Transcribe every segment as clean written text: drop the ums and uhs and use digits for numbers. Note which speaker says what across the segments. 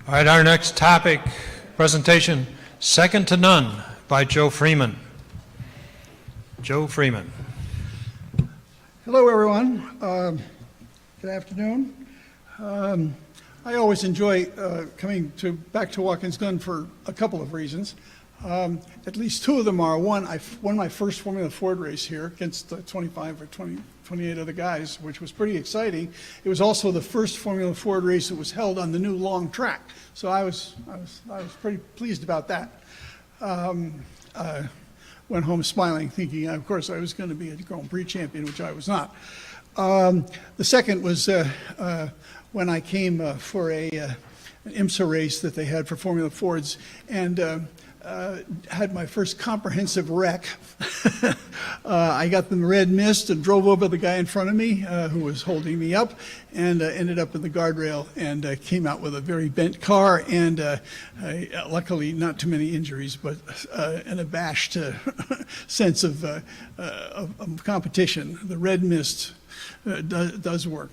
Speaker 1: All right, our next topic, presentation, Second to None by Joe Freeman. Joe Freeman.
Speaker 2: Hello, everyone. Good afternoon. I always enjoy coming back to Watkins Glen for a couple of reasons. At least two of them are, one, I won my first Formula Ford race here against 25 or 28 other guys, which was pretty exciting. It was also the first Formula Ford race that was held on the new long track, so I was pretty pleased about that. Went home smiling, thinking, of course, I was going to be a Grand Prix champion, which I was not. The second was when I came for an IMSA race that they had for Formula Fords, and had my first comprehensive wreck. I got the red mist and drove over the guy in front of me who was holding me up, and ended up in the guardrail and came out with a very bent car, and luckily not too many injuries, but an abashed sense of competition. The red mist does work.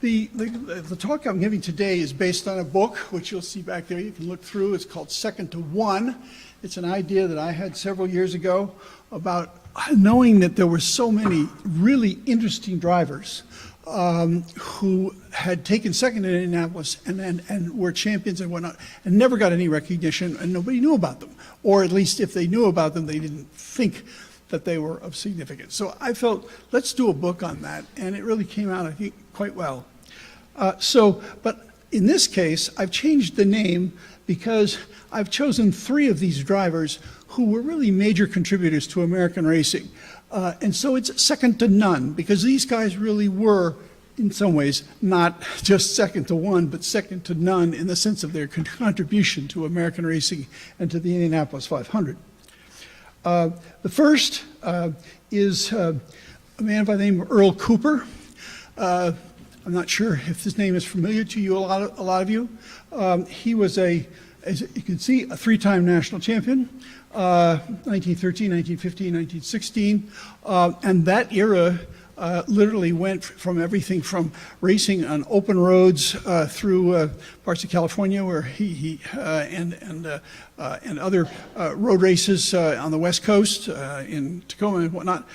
Speaker 2: The talk I'm giving today is based on a book, which you'll see back there. You can look through. It's called Second to One. It's an idea that I had several years ago about knowing that there were so many really interesting drivers who had taken second in Indianapolis and were champions and whatnot, and never got any recognition, and nobody knew about them. Or at least if they knew about them, they didn't think that they were of significance. So I felt, let's do a book on that, and it really came out, I think, quite well. But in this case, I've changed the name because I've chosen three of these drivers who were really major contributors to American racing. And so it's second to none, because these guys really were, in some ways, not just second to one, but second to none in the sense of their contribution to American racing and to the Indianapolis 500. The first is a man by the name of Earl Cooper. I'm not sure if his name is familiar to you, a lot of you. He was as you can see, a three-time national champion, 1913, 1915, 1916. And that era literally went from everything from racing on open roads through parts of California where he and other road races on the West Coast, in Tacoma and whatnot,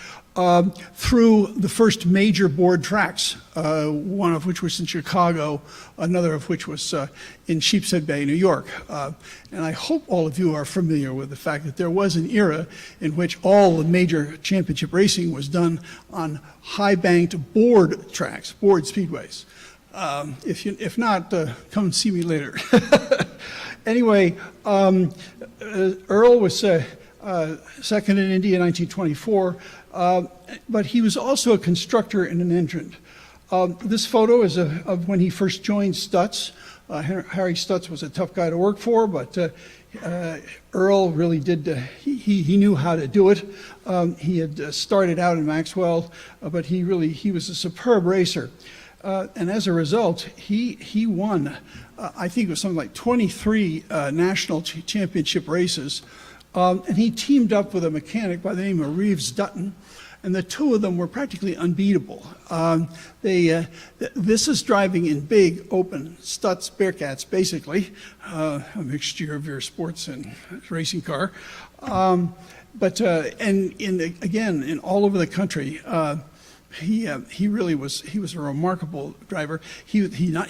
Speaker 2: through the first major board tracks, one of which was in Chicago, another of which was in Sheepshead Bay, New York. And I hope all of you are familiar with the fact that there was an era in which all the major championship racing was done on high-banked board tracks, board speedways. If not, come and see me later. Anyway, Earl was second in Indy in 1924, but he was also a constructor and an entrant. This photo is of when he first joined Stutz. Harry Stutz was a tough guy to work for, but Earl really did, he knew how to do it. He had started out in Maxwell, but he was a superb racer. And as a result, he won, I think it was something like 23 national championship races. And he teamed up with a mechanic by the name of Reeves Dutton, and the two of them were practically unbeatable. This is driving in big, open Stutz Bearcats, basically, a mixture of your sports and racing car. And again, in all over the country, he really was, he was a remarkable driver. He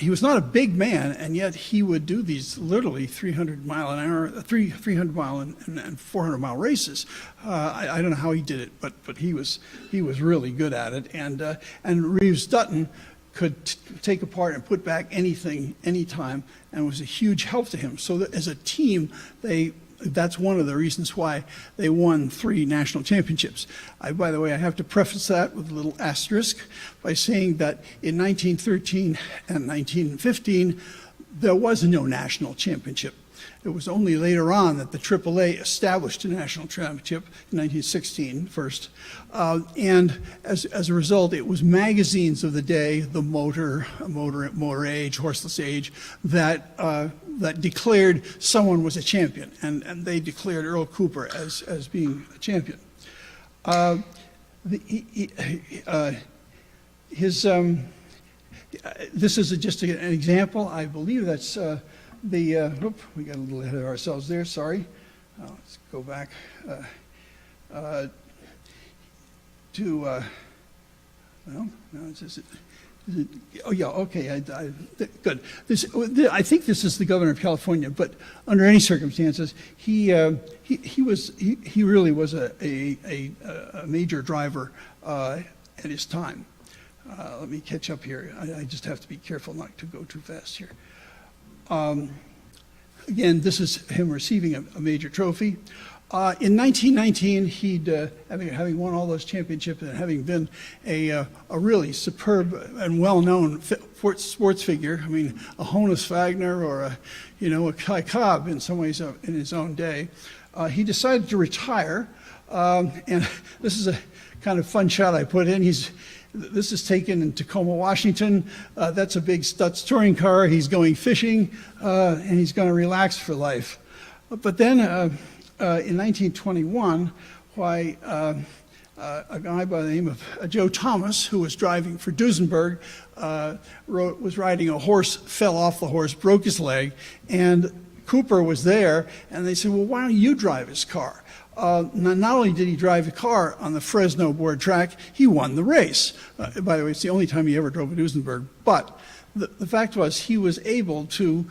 Speaker 2: was not a big man, and yet he would do these literally 300 mile an hour, 300 mile and 400 mile races. I don't know how he did it, but he was really good at it. And Reeves Dutton could take apart and put back anything, anytime, and was a huge help to him. So that as a team, that's one of the reasons why they won 3 national championships. By the way, I have to preface that with a little asterisk by saying that in 1913 and 1915, there was no national championship. It was only later on that the AAA established a national championship in 1916 first. And as a result, it was magazines of the day, the Motor Age, Horseless Age, that declared someone was a champion. And they declared Earl Cooper as being a champion. this is just an example. I believe that's we got a little ahead of ourselves there, sorry. Let's go back to, well, no, oh yeah, okay, good. I think this is the governor of California, but under any circumstances, he really was a major driver at his time. Let me catch up here. I just have to be careful not to go too fast here. Again, this is him receiving a major trophy. In 1919, having won all those championships and having been a really superb and well-known sports figure, I mean, a Honus Wagner or a Kai Cobb in some ways in his own day, he decided to retire. And this is a kind of fun shot I put in. This is taken in Tacoma, Washington. That's a big Stutz touring car. He's going fishing, and he's going to relax for life. But then in 1921, a guy by the name of Joe Thomas, who was driving for Duesenberg, was riding a horse, fell off the horse, broke his leg, and Cooper was there, and they said, well, why don't you drive his car? Not only did he drive the car on the Fresno board track, he won the race. By the way, it's the only time he ever drove at Duesenberg. But the fact was he was able to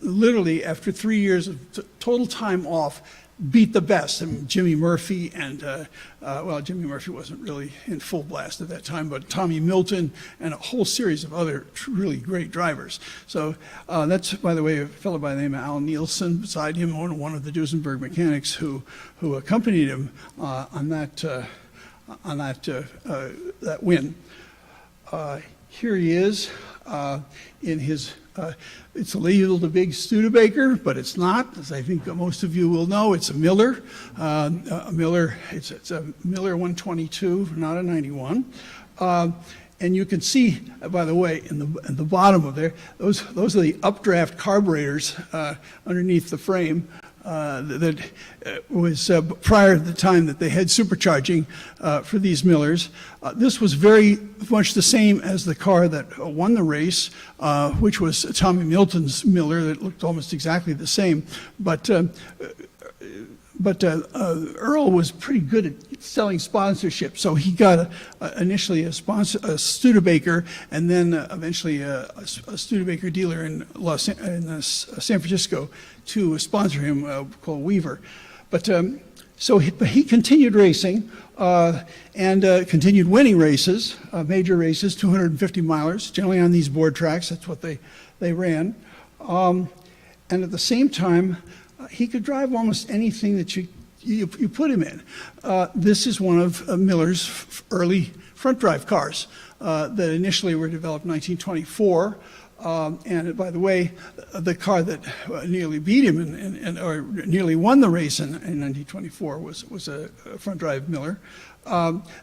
Speaker 2: literally, after 3 years of total time off, beat the best. I mean, Jimmy Murphy and, well, Jimmy Murphy wasn't really in full blast at that time, but Tommy Milton and a whole series of other really great drivers. So that's, by the way, a fellow by the name of Al Nielsen beside him, one of the Duesenberg mechanics who accompanied him on that win. Here he is in his, it's labeled a big Studebaker, but it's not, as I think most of you will know. It's a Miller. It's a Miller 122, not a 91. And you can see, by the way, in the bottom of there, those are the updraft carburetors underneath the frame. That was prior to the time that they had supercharging for these Millers. This was very much the same as the car that won the race, which was Tommy Milton's Miller that looked almost exactly the same. But Earl was pretty good at selling sponsorship, so he got initially a Studebaker, and then eventually a Studebaker dealer in San Francisco to sponsor him, called Weaver. But he continued racing and continued winning races, major races, 250 milers, generally on these board tracks. That's what they ran. And at the same time, he could drive almost anything that you put him in. This is one of Miller's early front drive cars that initially were developed in 1924. And by the way, the car that nearly beat him or nearly won the race in 1924 was a front drive Miller.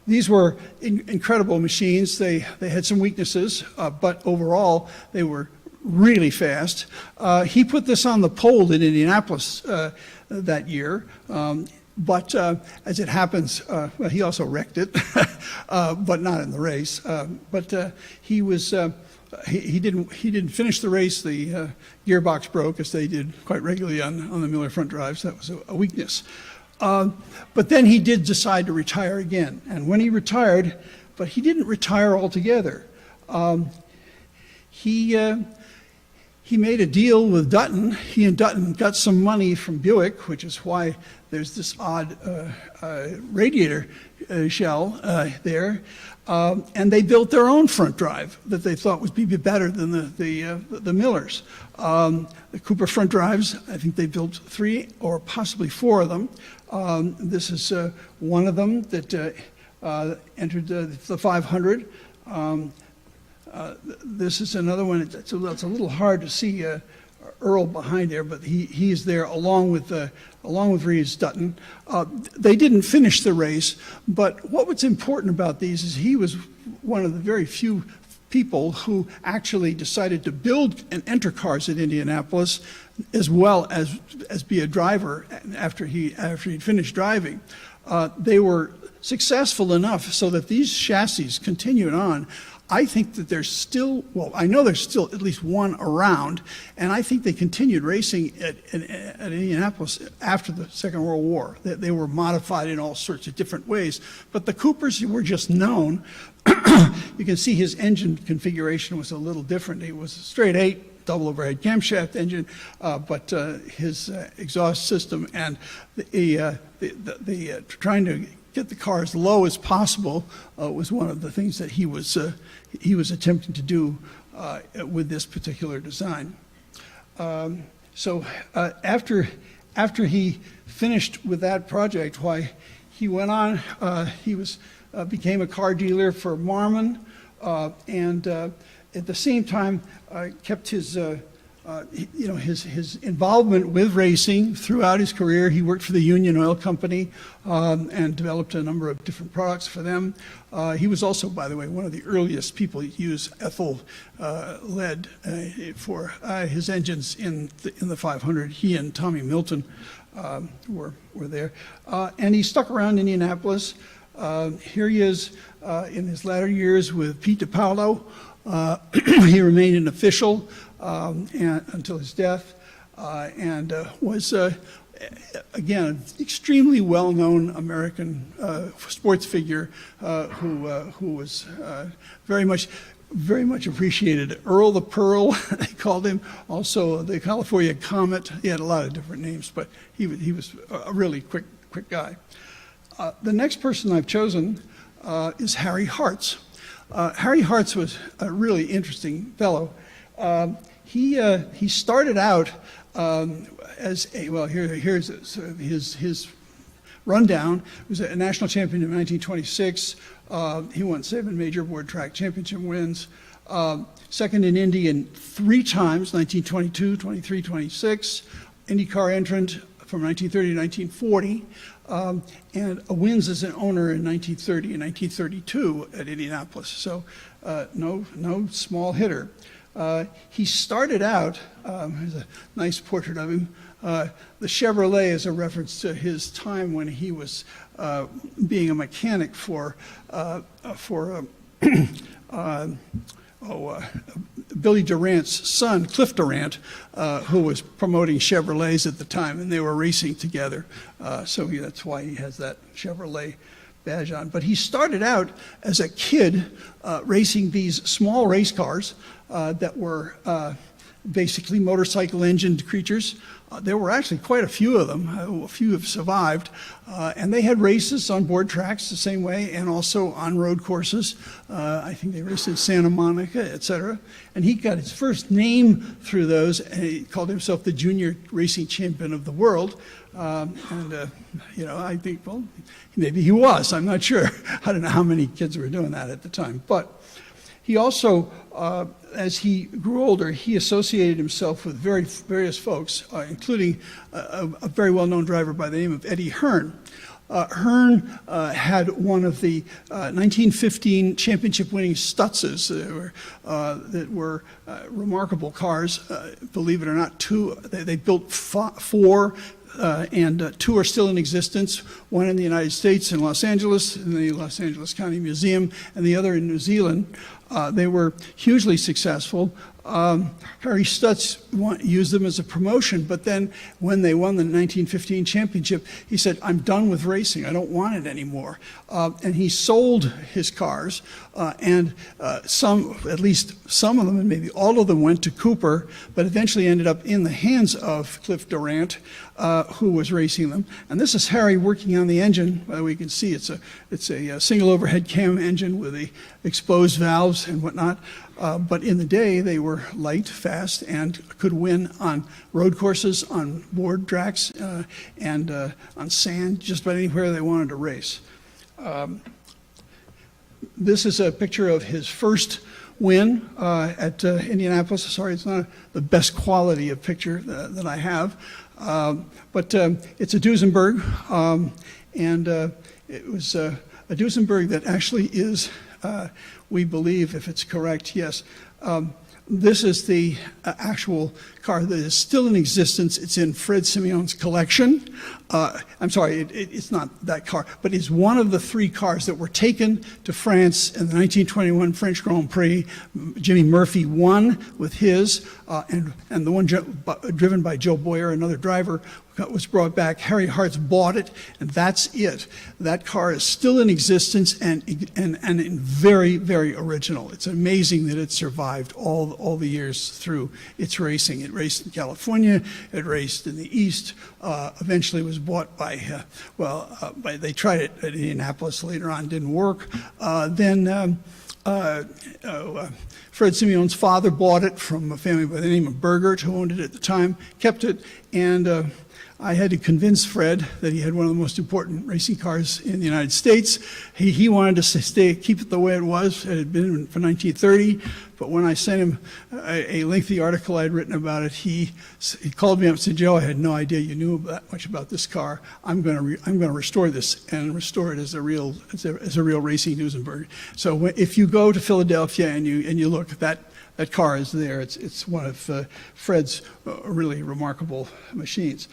Speaker 2: These were incredible machines. They had some weaknesses, but overall they were really fast. He put this on the pole in Indianapolis that year, but as it happens, well, he also wrecked it, but not in the race. But he was he didn't finish the race. The gearbox broke, as they did quite regularly on the Miller front drives. That was a weakness. But then he did decide to retire again, and when he retired, but he didn't retire altogether. He made a deal with Dutton. He and Dutton got some money from Buick, which is why there's this odd radiator shell there. And they built their own front drive that they thought would be better than the Millers. The Cooper front drives, I think they built 3 or possibly 4 of them. This is one of them that entered the 500. This is another one. It's a little hard to see Earl behind there, but he's there along with Reeves Dutton. They didn't finish the race, but what's important about these is he was one of the very few people who actually decided to build and enter cars at Indianapolis, as well as be a driver after he'd finished driving. They were successful enough so that these chassis continued on. I think that there's still, well, I know there's still at least one around, and I think they continued racing at Indianapolis after the Second World War. They were modified in all sorts of different ways, but the Coopers were just known. You can see his engine configuration was a little different. It was a straight 8 double overhead camshaft engine, but his exhaust system and the trying to get the car as low as possible was one of the things that he was attempting to do with this particular design. So after he finished with that project, why he went on, he became a car dealer for Marmon, and at the same time kept his involvement with racing throughout his career. He worked for the Union Oil Company and developed a number of different products for them. He was also, by the way, one of the earliest people to use ethyl lead for his engines in the 500. He and Tommy Milton were there. And he stuck around Indianapolis. Here he is in his latter years with Pete DiPaolo. He remained an official until his death, and was, again, an extremely well-known American sports figure who was very much appreciated. Earl the Pearl, they called him. Also, the California Comet. He had a lot of different names, but he was a really quick guy. The next person I've chosen is Harry Hartz. Harry Hartz was a really interesting fellow. He started out as a, well, here's sort of his rundown. He was a national champion in 1926. He won 7 major board track championship wins. Second in Indy in 3 times, 1922, 23, 26. IndyCar entrant from 1930 to 1940. And wins as an owner in 1930 and 1932 at Indianapolis. So no small hitter. He started out, there's a nice portrait of him. The Chevrolet is a reference to his time when he was being a mechanic for Billy Durant's son, Cliff Durant, who was promoting Chevrolets at the time, and they were racing together. So that's why he has that Chevrolet badge on. But he started out as a kid racing these small race cars that were basically motorcycle engined creatures. There were actually quite a few of them. A few have survived. And they had races on board tracks the same way, and also on road courses. I think they raced in Santa Monica, etc. And he got his first name through those, and he called himself the junior racing champion of the world. I think, well, maybe he was. I'm not sure. I don't know how many kids were doing that at the time. But he also, as he grew older, he associated himself with various folks, including a very well-known driver by the name of Eddie Hearn. Hearn had one of the 1915 championship-winning Stutzes that were remarkable cars. Believe it or not, 2. They built 4. And 2 are still in existence, one in the United States in Los Angeles, in the Los Angeles County Museum, and the other in New Zealand. They were hugely successful. Harry Stutz used them as a promotion, but then when they won the 1915 championship, he said, "I'm done with racing. I don't want it anymore." And he sold his cars, and at least some of them, and maybe all of them, went to Cooper, but eventually ended up in the hands of Cliff Durant, who was racing them. And this is Harry working on the engine. By the way, you can see it's a single overhead cam engine with the exposed valves and whatnot. But in the day, they were light, fast, and could win on road courses, on board tracks, and on sand, just about anywhere they wanted to race. This is a picture of his first win at Indianapolis. Sorry, it's not the best quality of picture that I have, but it's a Duesenberg, and it was a Duesenberg that actually is, we believe, if it's correct, yes, This is the actual car that is still in existence. It's in Fred Simeon's collection. I'm sorry, it's not that car, but it's one of the 3 cars that were taken to France in the 1921 French Grand Prix. Jimmy Murphy won with his, and the one driven by Joe Boyer, another driver, was brought back. Harry Hartz bought it, and that's it. That car is still in existence and very, very original. It's amazing that it survived all the years through its racing. It raced in California, it raced in the East, eventually was bought by, they tried it at Indianapolis later on, didn't work. Fred Simeon's father bought it from a family by the name of Bergert, who owned it at the time, kept it, and I had to convince Fred that he had one of the most important racing cars in the United States. He wanted to keep it the way it was. It had been for 1930, but when I sent him a lengthy article I had written about it, he called me up and said, "Joe, I had no idea you knew that much about this car. I'm going to restore this and restore it as a real racing Duesenberg." So if you go to Philadelphia and you look at that car is there. It's one of Fred's really remarkable machines.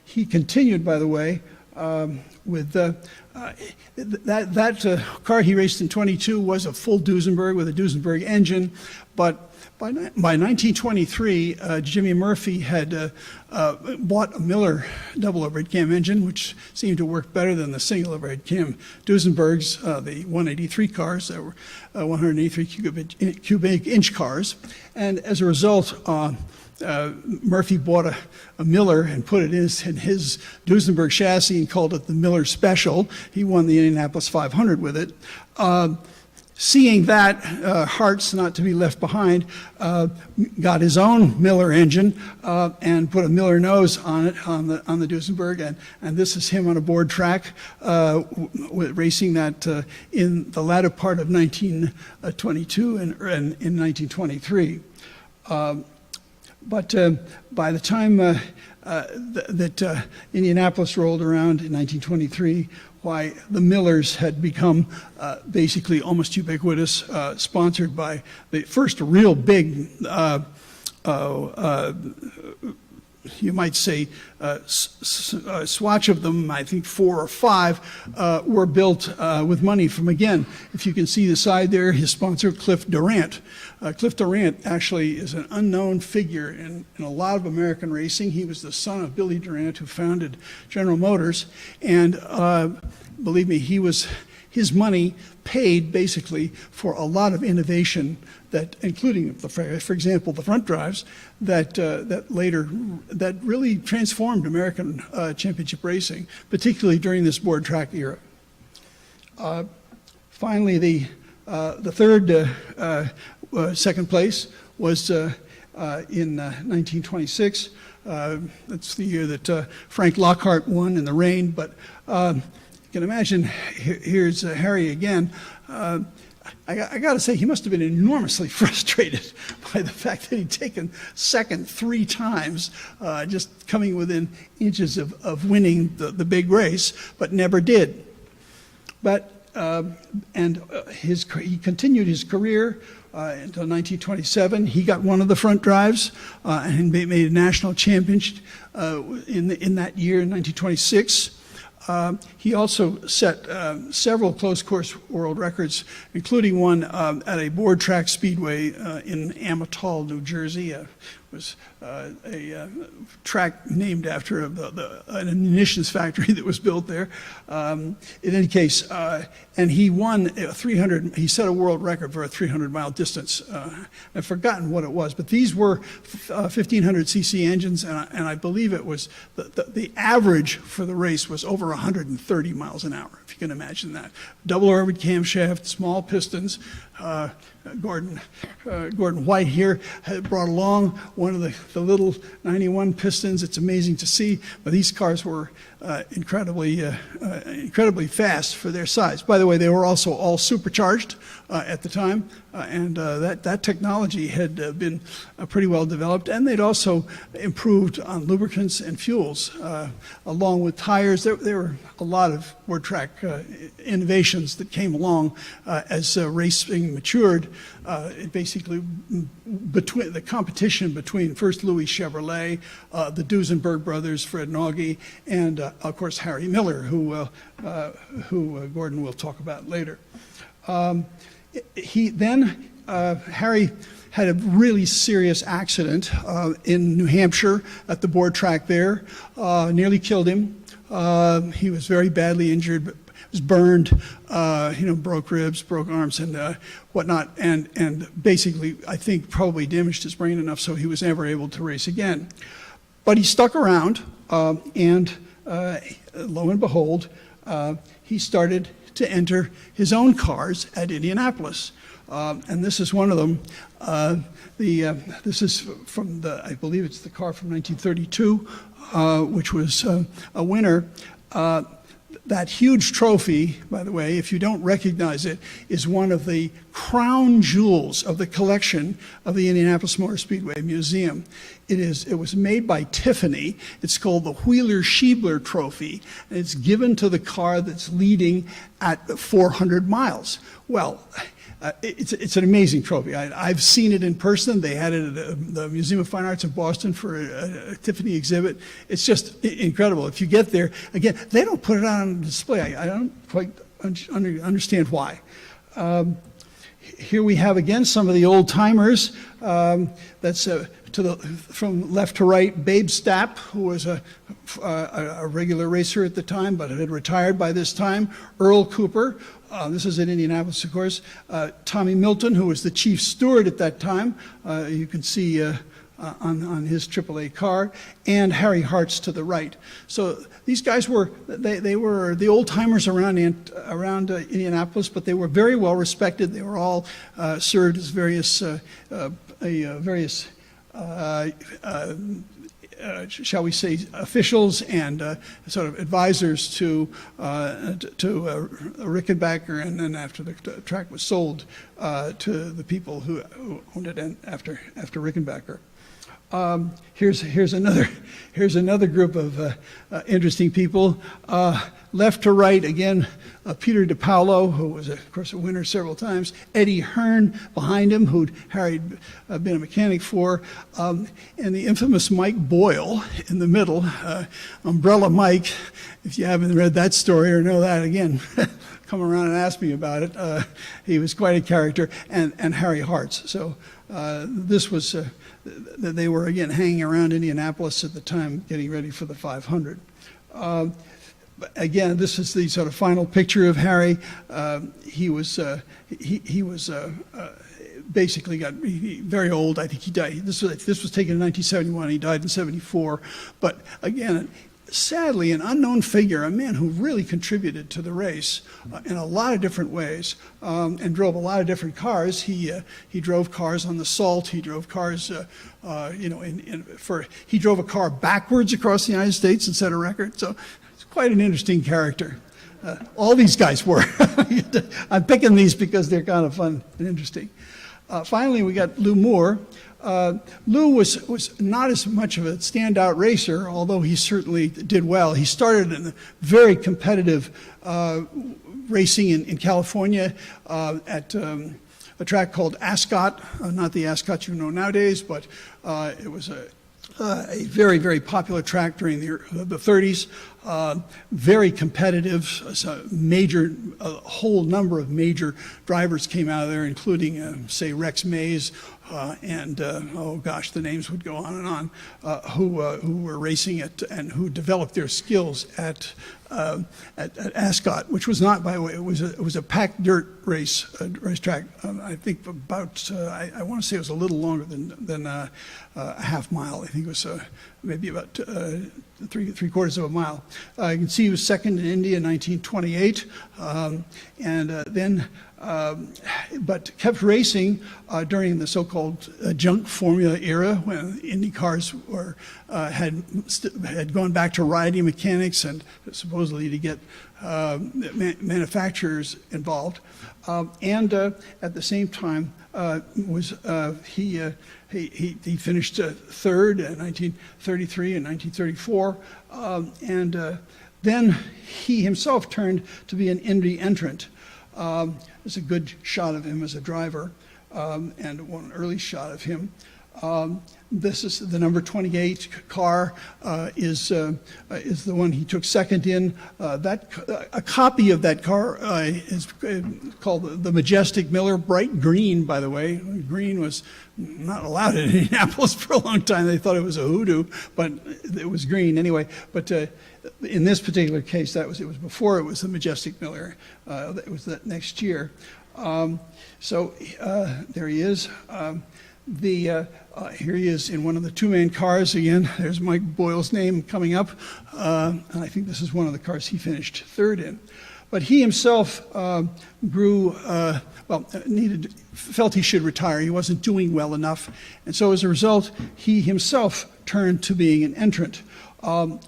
Speaker 2: He continued, by the way, with that car he raced in 22 was a full Duesenberg with a Duesenberg engine, but by 1923, Jimmy Murphy had bought a Miller double overhead cam engine, which seemed to work better than the single overhead cam Duesenbergs, the 183 cars that were 183 cubic inch cars. And as a result, Murphy bought a Miller and put it in his Duesenberg chassis and called it the Miller Special. He won the Indianapolis 500 with it. Seeing that, Hartz, not to be left behind, got his own Miller engine and put a Miller nose on it, on the Duesenberg, and this is him on a board track racing that in the latter part of 1922 and in 1923. But by the time that Indianapolis rolled around in 1923, why the Millers had become basically almost ubiquitous, sponsored by the first real big, you might say, swatch of them, I think 4 or 5, were built with money from, again, if you can see the side there, his sponsor, Cliff Durant. Cliff Durant actually is an unknown figure in a lot of American racing. He was the son of Billy Durant, who founded General Motors, and believe me, his money paid basically for a lot of innovation that, including, for example, the front drives that really transformed American championship racing, particularly during this board track era. Finally, the third second place was in 1926. That's the year that Frank Lockhart won in the rain, but you can imagine, here's Harry again. I got to say, he must have been enormously frustrated by the fact that he'd taken second 3 times, just coming within inches of winning the big race, but never did. But he continued his career until 1927. He got one of the front drives and made a national championship in that year, in 1926. He also set several closed course world records, including one at a board track speedway in Amotol, New Jersey. It was a track named after an munitions factory that was built there. In any case, and he won he set a world record for a 300-mile distance. I've forgotten what it was, but these were 1,500 cc engines, and I believe it was the average for the race was over 130 miles an hour, if you can imagine that. Double overhead camshaft, small pistons. Gordon White here had brought along one of the little 91 pistons. It's amazing to see, but these cars were incredibly fast for their size. By the way, they were also all supercharged at the time, and that technology had been pretty well developed, and they'd also improved on lubricants and fuels, along with tires. There were a lot of word track innovations that came along as racing matured. It basically, between the competition between first Louis Chevrolet, the Duesenberg brothers, Fred Nauge, and of course Harry Miller, who Gordon will talk about later. Harry had a really serious accident in New Hampshire at the board track there, nearly killed him. He was very badly injured, but was burned, broke ribs, broke arms, and whatnot, and basically, I think, probably damaged his brain enough so he was never able to race again. But he stuck around, and lo and behold, he started to enter his own cars at Indianapolis. And this is one of them. This is from I believe it's the car from 1932, which was a winner. That huge trophy, by the way, if you don't recognize it, is one of the crown jewels of the collection of the Indianapolis Motor Speedway Museum. It was made by Tiffany. It's called the Wheeler-Schiebler Trophy, and it's given to the car that's leading at 400 miles. Well, it's an amazing trophy. I've seen it in person. They had it at the Museum of Fine Arts in Boston for a Tiffany exhibit. It's just incredible. If you get there, again, they don't put it on display. I don't quite understand why. Here we have again some of the old timers. That's from left to right, Babe Stapp, who was a regular racer at the time, but had retired by this time. Earl Cooper. This is in Indianapolis, of course. Tommy Milton, who was the chief steward at that time. You can see on his AAA car, and Harry Hartz to the right. So these guys were the old timers around Indianapolis, but they were very well respected. They were all served as various shall we say, officials and sort of advisors to Rickenbacker, and then after the track was sold to the people who owned it after Rickenbacker. Here's another group of interesting people. Left to right, again, Peter DiPaolo, who was, of course, a winner several times. Eddie Hearn behind him, who Harry had been a mechanic for. And the infamous Mike Boyle in the middle. Umbrella Mike, if you haven't read that story or know that, again, come around and ask me about it. He was quite a character. And Harry Hartz. So this was, they were, again, hanging around Indianapolis at the time, getting ready for the 500. Again, this is the sort of final picture of Harry. He was basically got very old. I think he died. This was taken in 1971. He died in 74. But again, sadly, an unknown figure, a man who really contributed to the race in a lot of different ways, and drove a lot of different cars. He drove cars on the Salt. He drove cars, he drove a car backwards across the United States and set a record. So it's quite an interesting character. All these guys were. I'm picking these because they're kind of fun and interesting. Finally, we got Lou Moore. Lou was not as much of a standout racer, although he certainly did well. He started in very competitive racing in California at a track called Ascot, not the Ascot you know nowadays, but it was a very, very popular track during the 30s. Very competitive. So a whole number of major drivers came out of there, including, say, Rex Mays, and oh gosh, the names would go on and on, who were racing it and who developed their skills at Ascot, which was not, by the way, it was a packed dirt racetrack. I think about I want to say it was a little longer than a half mile. I think it was maybe about three quarters of a mile. You can see he was second in Indy in 1928, and then but kept racing during the so-called junk formula era, when Indy cars were, had gone back to riding mechanics and supposedly to get manufacturers involved. And at the same time, he finished third in 1933 and 1934, and then he himself turned to be an Indy entrant. There's a good shot of him as a driver, and one early shot of him. This is the number 28 car, is the one he took second in. A copy of that car is called the Majestic Miller, bright green, by the way. Green was not allowed in Indianapolis for a long time. They thought it was a hoodoo, but it was green anyway. But in this particular case, it was before it was the Majestic Miller. It was that next year. So there he is. Here he is in one of the two-man cars again. There's Mike Boyle's name coming up, and I think this is one of the cars he finished third in. But he himself felt he should retire. He wasn't doing well enough, and so as a result, he himself turned to being an entrant.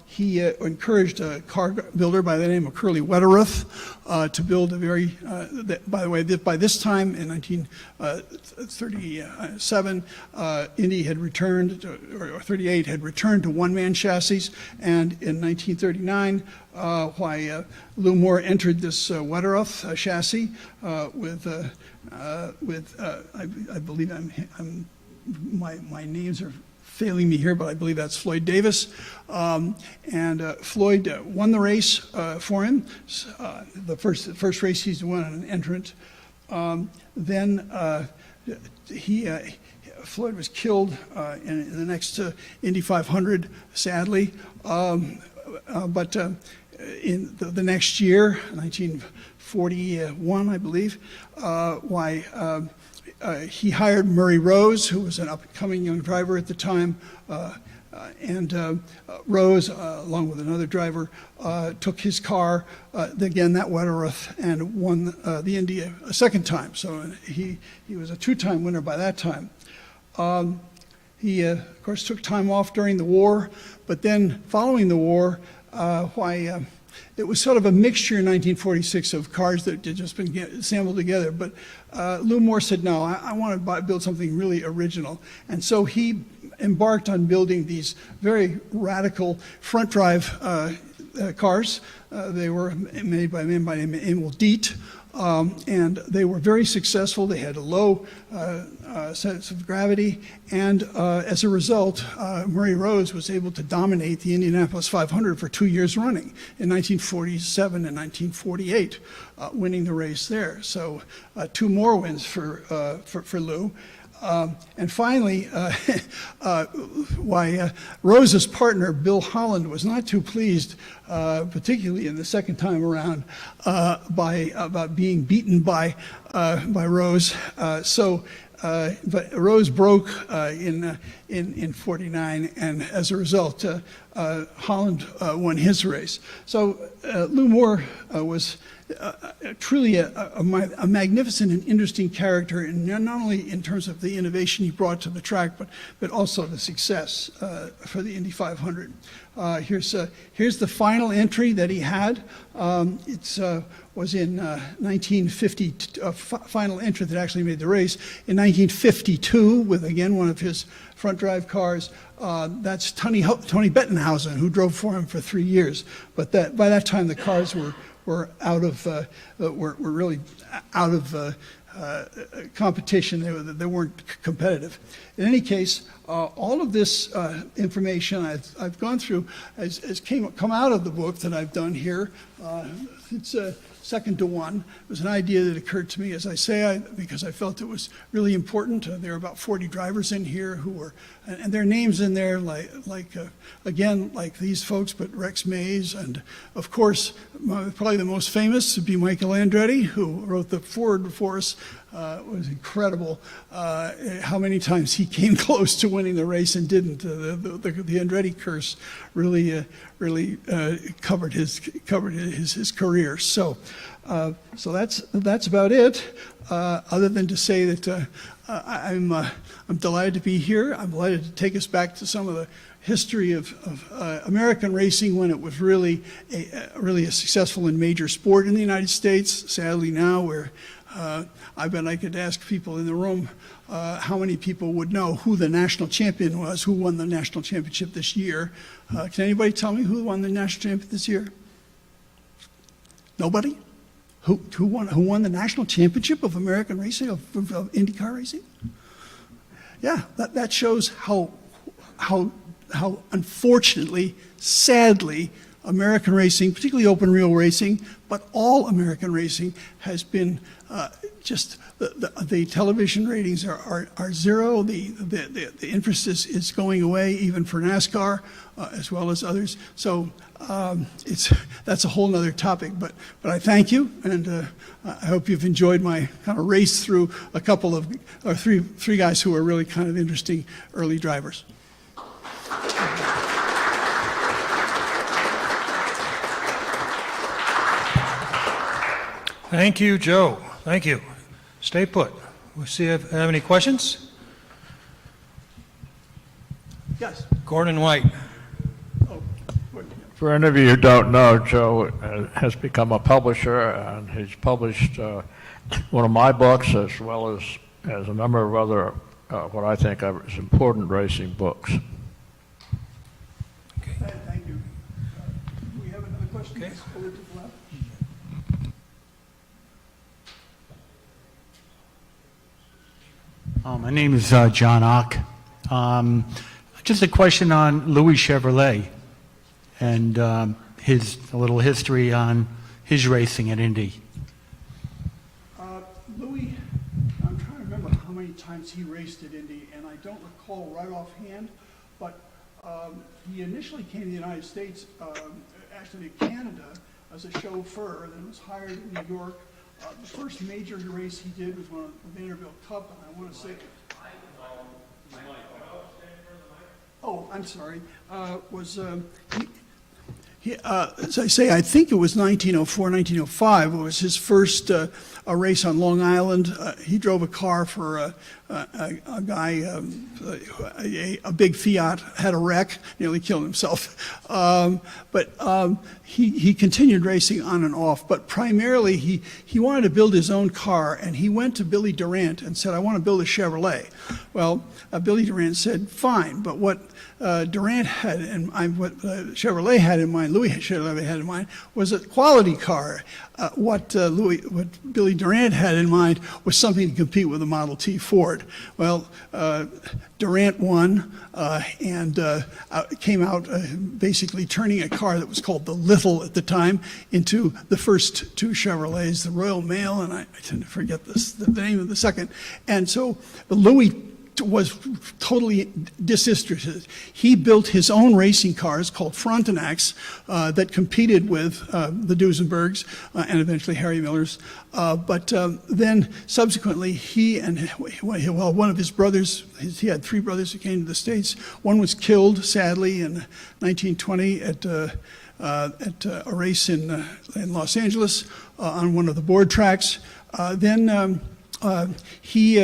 Speaker 2: He encouraged a car builder by the name of Curly Wetteruth to build a very, by the way, by this time in 1937, Indy had returned, or 38 had returned to one-man chassis, and in 1939, Lou Moore entered this Wetteruth chassis with I believe my names are failing me here, but I believe that's Floyd Davis. And Floyd won the race for him. The first race he's won on an entrant. Then Floyd was killed in the next Indy 500, sadly. But in the next year, 1941, I believe, he hired Murray Rose, who was an up-and-coming young driver at the time, and Rose, along with another driver, took his car, again, that Wetteruth, and won the Indy a second time. So he was a two-time winner by that time. He, of course, took time off during the war, but then following the war, it was sort of a mixture in 1946 of cars that had just been assembled together. But Lou Moore said, no, I want to build something really original. And so he embarked on building these very radical front drive cars. They were made by a man by the name of Emil Diet. And they were very successful. They had a low sense of gravity, and as a result, Murray Rose was able to dominate the Indianapolis 500 for 2 years running, in 1947 and 1948, winning the race there. So 2 more wins for Lou. And finally, Rose's partner, Bill Holland, was not too pleased, particularly in the second time around, about being beaten by Rose. But Rose broke in 49, and as a result, Holland won his race. So Lou Moore was truly a magnificent and interesting character, and not only in terms of the innovation he brought to the track, but also the success for the Indy 500. Here's the final entry that he had. It was in 1950, final entry that actually made the race. In 1952, with again one of his front drive cars, that's Tony Bettenhausen, who drove for him for 3 years. But by that time the cars were really out of competition. They weren't competitive. In any case, all of this information I've gone through has come out of the book that I've done here. It's second to one. It was an idea that occurred to me, as I say, because I felt it was really important. There are about 40 drivers in here who were, and their names in there, again, like these folks, but Rex Mays, and of course, probably the most famous would be Michael Andretti, who wrote the Ford for us. It was incredible how many times he came close to winning the race and didn't. The Andretti curse really covered his career. So So that's about it, other than to say that I'm delighted to be here. I'm delighted to take us back to some of the history of American racing when it was really a successful and major sport in the United States. Sadly now I could ask people in the room how many people would know who the national champion was, who won the national championship this year. Can anybody tell me who won the national championship this year? Nobody? Who won the national championship of American racing, of IndyCar racing? Yeah, that shows how unfortunately, sadly, American racing, particularly open wheel racing, but all American racing has been just the television ratings are zero. The emphasis is going away, even for NASCAR as well as others. So that's a whole nother topic. But I thank you, and I hope you've enjoyed my kind of race through a couple of three guys who are really kind of interesting early drivers.
Speaker 1: Thank you, Joe. Thank you. Stay put. We'll see if have any questions.
Speaker 2: Yes.
Speaker 1: Gordon White.
Speaker 3: For any of you who don't know, Joe has become a publisher, and he's published one of my books as well as a number of other what I think are important racing books.
Speaker 1: Okay.
Speaker 2: Thank you. Do we have another question?
Speaker 1: Okay.
Speaker 2: Yes, over to the left.
Speaker 4: My name is John Ock. Just a question on Louis Chevrolet and a little history on his racing at Indy.
Speaker 2: Louis, I'm trying to remember how many times he raced at Indy, and I don't recall right offhand, but he initially came to the United States, actually to Canada, as a chauffeur, then was hired in New York. The first major race he did was one of the Vanderbilt Cup, and I want to say, oh, I'm sorry, as I say, I think it was 1904, 1905. It was his first a race on Long Island. He drove a car for a guy, a big Fiat, had a wreck, nearly killed himself. But he continued racing on and off. But primarily, he wanted to build his own car, and he went to Billy Durant and said, "I want to build a Chevrolet." Well, Billy Durant said, "Fine," but what Durant had in mind, what Chevrolet had in mind, Louis Chevrolet had in mind, was a quality car. What Billy Durant had in mind was something to compete with the Model T Ford. Well, Durant won and came out basically turning a car that was called the Little at the time into the first two Chevrolets, the Royal Mail, and I tend to forget the name of the second. And so Louis was totally disinterested. He built his own racing cars called Frontenacs that competed with the Duesenbergs and eventually Harry Millers. But then subsequently he and, well, one of his brothers, he had three brothers who came to the States. One was killed, sadly, in 1920 at a race in Los Angeles on one of the board tracks. Then he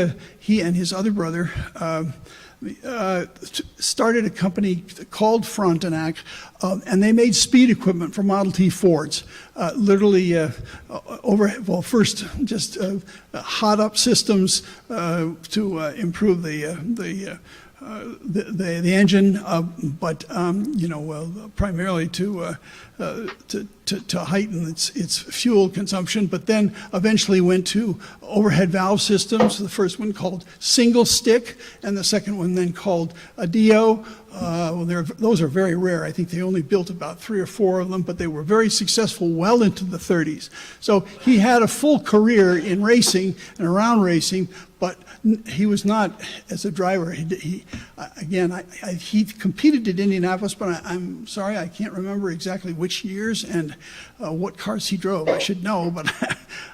Speaker 2: and his other brother started a company called Frontenac, and they made speed equipment for Model T Fords. Literally, first just hot up systems to improve the engine, but primarily to heighten its fuel consumption. But then eventually went to overhead valve systems. The first one called single stick, and the second one then called a Dio. Those are very rare. I think they only built about 3 or 4 of them, but they were very successful well into the 30s. So he had a full career in racing and around racing, but he was not as a driver. He competed at Indianapolis, but I'm sorry, I can't remember exactly which years and what cars he drove. I should know, but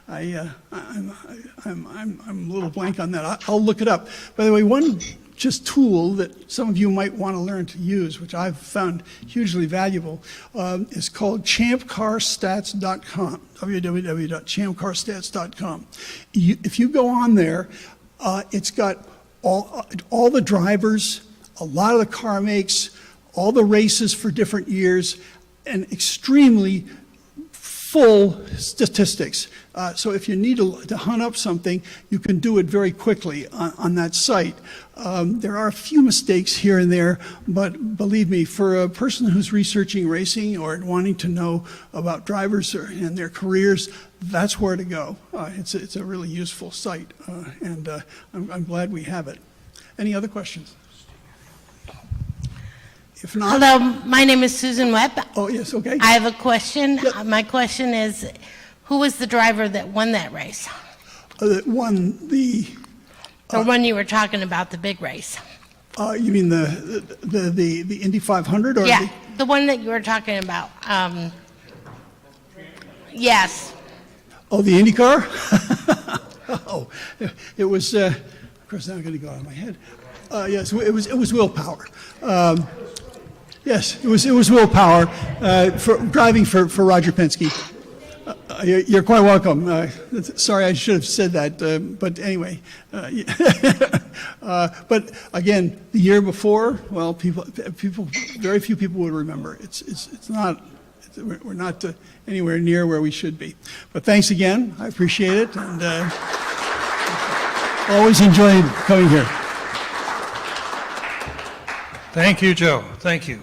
Speaker 2: I'm a little blank on that. I'll look it up. By the way, one just tool that some of you might want to learn to use, which I've found hugely valuable, is called champcarstats.com, www.champcarstats.com. If you go on there, it's got all the drivers, a lot of the car makes, all the races for different years, and extremely full statistics. So if you need to hunt up something, you can do it very quickly on that site. There are a few mistakes here and there, but believe me, for a person who's researching racing or wanting to know about drivers and their careers, that's where to go. It's a really useful site, and I'm glad we have it. Any other questions? If not,
Speaker 5: Hello, my name is Susan Webb.
Speaker 2: oh yes, okay.
Speaker 5: I have a question.
Speaker 2: Yep.
Speaker 5: My question is, who was the driver that won that race?
Speaker 2: That won the.
Speaker 5: The one you were talking about, the big race?
Speaker 2: You mean the Indy 500 or
Speaker 5: Yeah, the one that you were talking about. Yes.
Speaker 2: the Indy car? Oh, it was. Of course, now I'm going to go out of my head. Yes, it was willpower. Yes, it was willpower for driving for Roger Penske. You're quite welcome. Sorry, I should have said that, but anyway. But again, the year before, well, very few people would remember. It's not. We're not anywhere near where we should be. But thanks again. I appreciate it, and always enjoy coming here.
Speaker 1: Thank you, Joe. Thank you.